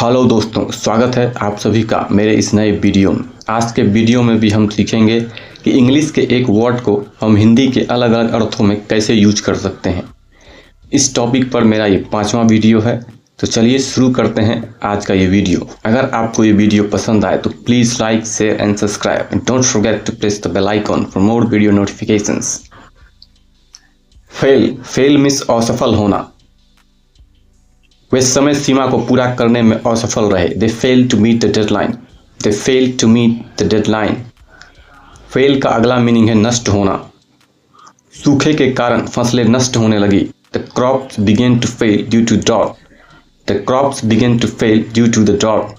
Hello दोस्तों, स्वागत है आप सभी का मेरे इस नए वीडियो में। आज के वीडियो में भी हम सीखेंगे कि इंग्लिश के एक वर्ड को हम हिंदी के अलग अलग अर्थों में कैसे यूज कर सकते हैं। इस टॉपिक पर मेरा ये 5वां वीडियो है, तो चलिए शुरू करते हैं आज का ये वीडियो। अगर आपको ये वीडियो पसंद आए तो please like, share and subscribe and don't forget to press the bell icon for more video notifications. Fail means असफल होना। वे समय सीमा को पूरा करने में असफल रहे। They fail to meet the deadline. They fail to meet the deadline. Fail का अगला मीनिंग है नष्ट होना। सूखे के कारण फसलें नष्ट होने लगी। The crops begin to fail due to drought. The crops begin to fail due to the drought.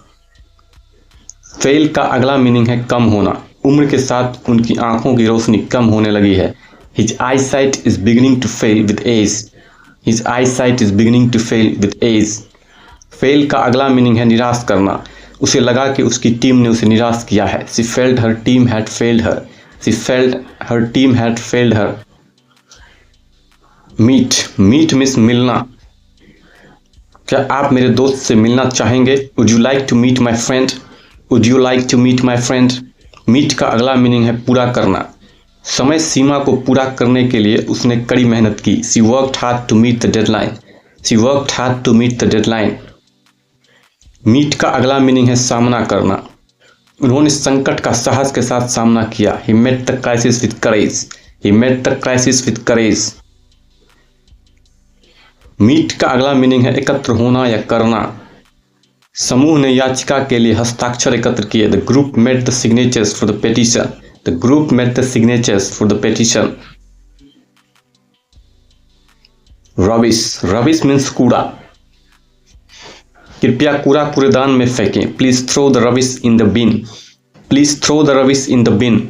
Fail का अगला मीनिंग है कम होना। उम्र के साथ उनकी आंखों की रोशनी कम होने लगी है। His eyesight is beginning to fail with age. His eyesight is beginning to fail with age. Fail का अगला मीनिंग है निराश करना। उसे लगा कि उसकी टीम ने उसे निराश किया है। She felt her team had failed her. She felt her team had failed her. Meet means मिलना। क्या आप मेरे दोस्त से मिलना चाहेंगे? Would you like to meet my friend? Would you like to meet my friend? Meet का अगला मीनिंग है पूरा करना। समय सीमा को पूरा करने के लिए उसने कड़ी मेहनत की। She worked hard to meet the deadline. She worked hard to meet the deadline. Meet का अगला मीनिंग है सामना करना। उन्होंने संकट का साहस के साथ सामना किया। He met the crisis with courage. He met the crisis with courage. Meet का अगला मीनिंग है एकत्र होना या करना। समूह ने याचिका के लिए हस्ताक्षर एकत्र किए। The group met the signatures for the petition. The group met the signatures for the petition. Rubbish means कूड़ा। कृपया कूड़ा कूड़ेदान में फेंकें। Please throw the rubbish in the bin. Please throw the rubbish in the bin.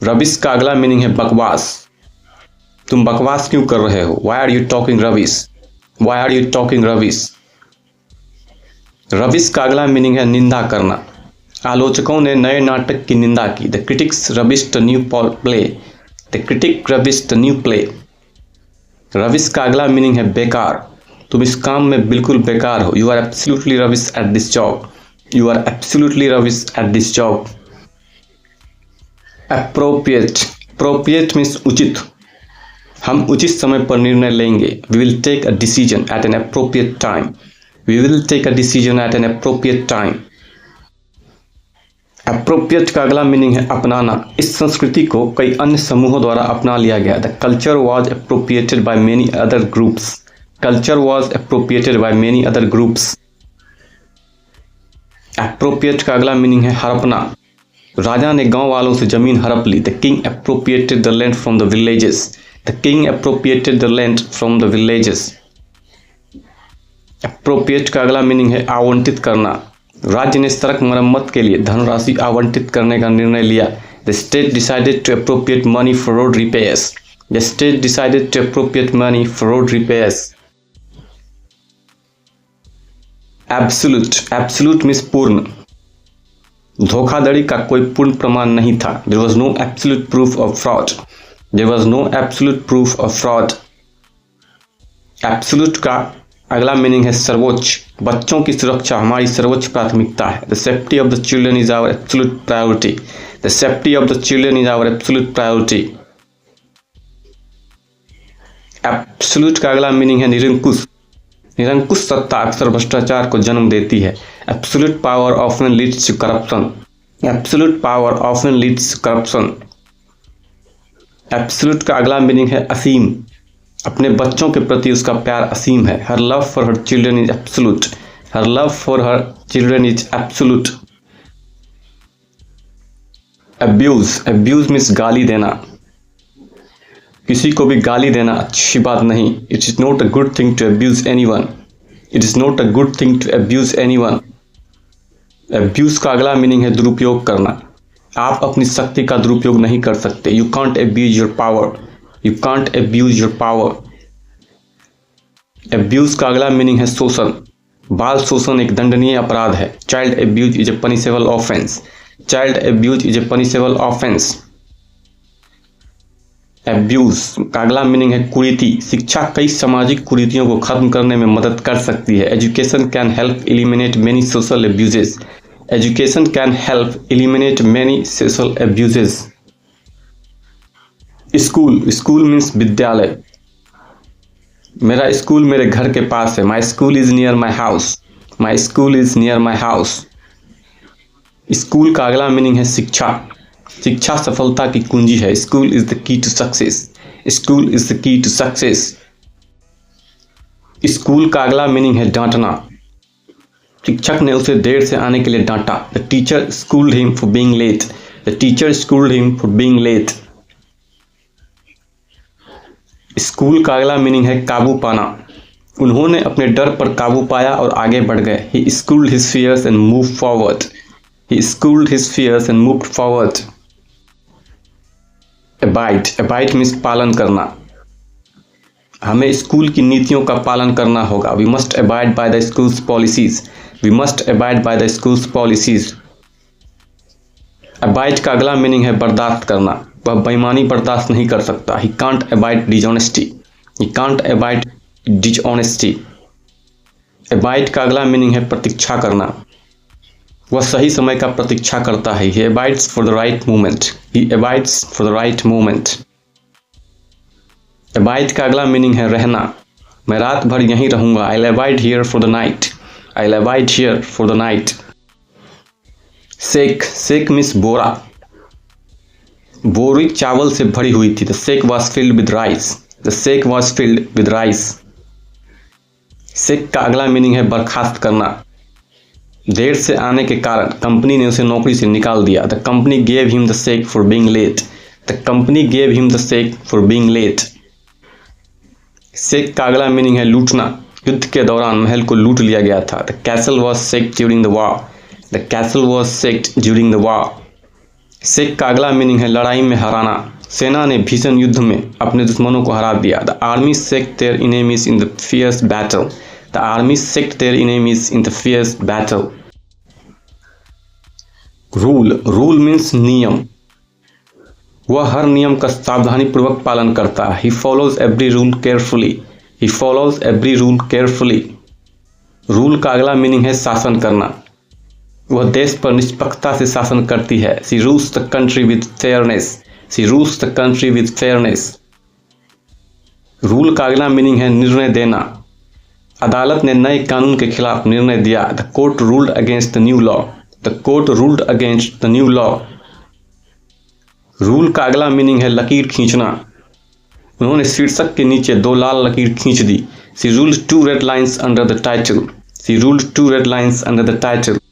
Rubbish का अगला meaning है बकवास। तुम बकवास क्यों कर रहे हो? Why are you talking rubbish? Why are you talking rubbish? Rubbish का अगला मीनिंग है निंदा करना। आलोचकों ने नए नाटक की निंदा की। The critics rubbished the new play. The critic rubbished the new play. Rubbish का अगला मीनिंग है बेकार। तुम इस काम में बिल्कुल बेकार हो। You are absolutely rubbish at this job. You are absolutely rubbish at this job. Appropriate means उचित। हम उचित समय पर निर्णय लेंगे। We will take a decision at an appropriate time. We will take a decision at an appropriate time. Appropriate का अगला meaning है अपनाना। इस संस्कृति को कई अन्य समूहों द्वारा अपना लिया गया। The culture was appropriated by many other groups. Culture was appropriated by many other groups. Appropriate का अगला मीनिंग है हड़पना। राजा ने गांव वालों से जमीन हड़प ली। The king appropriated the land from the villages. The king appropriated the land from the villages. Appropriate का अगला मीनिंग है आवंटित करना। राज्य ने सड़क मरम्मत के लिए धनराशि आवंटित करने का निर्णय लिया। The state decided to appropriate money for road repairs. The state decided to appropriate money for road repairs. Absolute means पूर्ण। धोखाधड़ी का कोई पूर्ण प्रमाण नहीं था। There was no absolute proof of fraud. There was no absolute proof of fraud. Absolute का अगला मीनिंग है सर्वोच्च। बच्चों की सुरक्षा हमारी सर्वोच्च प्राथमिकता है। The safety of the children is our absolute priority. The safety of the children is our absolute priority. Absolute का अगला मीनिंग है निरंकुश। निरंकुश सत्ता अक्सर भ्रष्टाचार को जन्म देती है। Absolute power often leads to corruption. Absolute power often leads to corruption. Absolute का अगला मीनिंग है असीम। अपने बच्चों के प्रति उसका प्यार असीम है। हर love for her children is absolute. Her love for her children is absolute. Abuse means गाली देना। किसी को भी गाली देना अच्छी बात नहीं। It is not a good thing to abuse anyone. It is not a good thing to abuse anyone. Abuse का अगला मीनिंग है दुरुपयोग करना। आप अपनी शक्ति का दुरुपयोग नहीं कर सकते। You can't abuse your power. You can't abuse your power. Abuse का अगला मीनिंग है शोषण। बाल शोषण एक दंडनीय अपराध है। Child abuse is a punishable offense. Child abuse is a punishable offense. Abuse का अगला मीनिंग है कुरीति। शिक्षा कई सामाजिक कुरीतियों को खत्म करने में मदद कर सकती है। Education can help eliminate many social abuses. Education can help eliminate many social abuses. School, school means विद्यालय। मेरा स्कूल मेरे घर के पास है। My school is near my house. My school is near my house. School का अगला meaning है शिक्षा। शिक्षा सफलता की कुंजी है। School is the key to success. School is the key to success. School का अगला मीनिंग है डांटना। शिक्षक ने उसे देर से आने के लिए डांटा। The teacher schooled him for being late. The teacher schooled him for being late. School का अगला मीनिंग है काबू पाना। उन्होंने अपने डर पर काबू पाया और आगे बढ़ गए। He schooled his fears and moved forward. He schooled his fears and moved forward. Abide, abide means पालन करना। हमें स्कूल की नीतियों का पालन करना होगा। We must abide by the school's policies. We must abide by the school's policies. Abide का अगला मीनिंग है बर्दाश्त करना। वह बेईमानी बर्दाश्त नहीं कर सकता। He can't abide dishonesty. He can't abide dishonesty. Abide का अगला मीनिंग है प्रतीक्षा करना। वह सही समय का प्रतीक्षा करता है। He abides for the right moment. He abides for the right moment. Abide का अगला मीनिंग है रहना। मैं रात भर यहीं रहूंगा। I'll abide here for the night. I'll abide here for the night. Sack, sack means बोरा। बोरी चावल से भरी हुई थी। The sack was filled with rice. The sack was filled with rice. सेक का अगला मीनिंग है बर्खास्त करना। देर से आने के कारण कंपनी ने उसे नौकरी से निकाल दिया। The company gave him the sack for being late. The company gave him the sack for being late. Sack का अगला मीनिंग है लूटना। युद्ध के दौरान महल को लूट लिया गया था। The castle was sacked during the war. The castle was sacked during the war. Sack का अगला मीनिंग है लड़ाई में हराना। सेना ने भीषण युद्ध में अपने दुश्मनों को हरा दिया। The army sacked their enemies in the fierce battle. The army sacked their enemies in the fierce battle. Rule, rule means नियम। वह हर नियम का सावधानी पूर्वक पालन करता है। He follows every rule carefully. He follows every rule carefully. Rule का अगला मीनिंग है शासन करना। वह देश पर निष्पक्षता से शासन करती है। She rules the country with fairness. She rules the country with fairness. Rule का अगला मीनिंग है निर्णय देना। अदालत ने नए कानून के खिलाफ निर्णय दिया। The court ruled against the new law. The court ruled against the new law. Rule का अगला मीनिंग है लकीर खींचना। उन्होंने शीर्षक के नीचे 2 लाल लकीर खींच दी। She ruled 2 red lines under the title. She ruled 2 red lines under the title.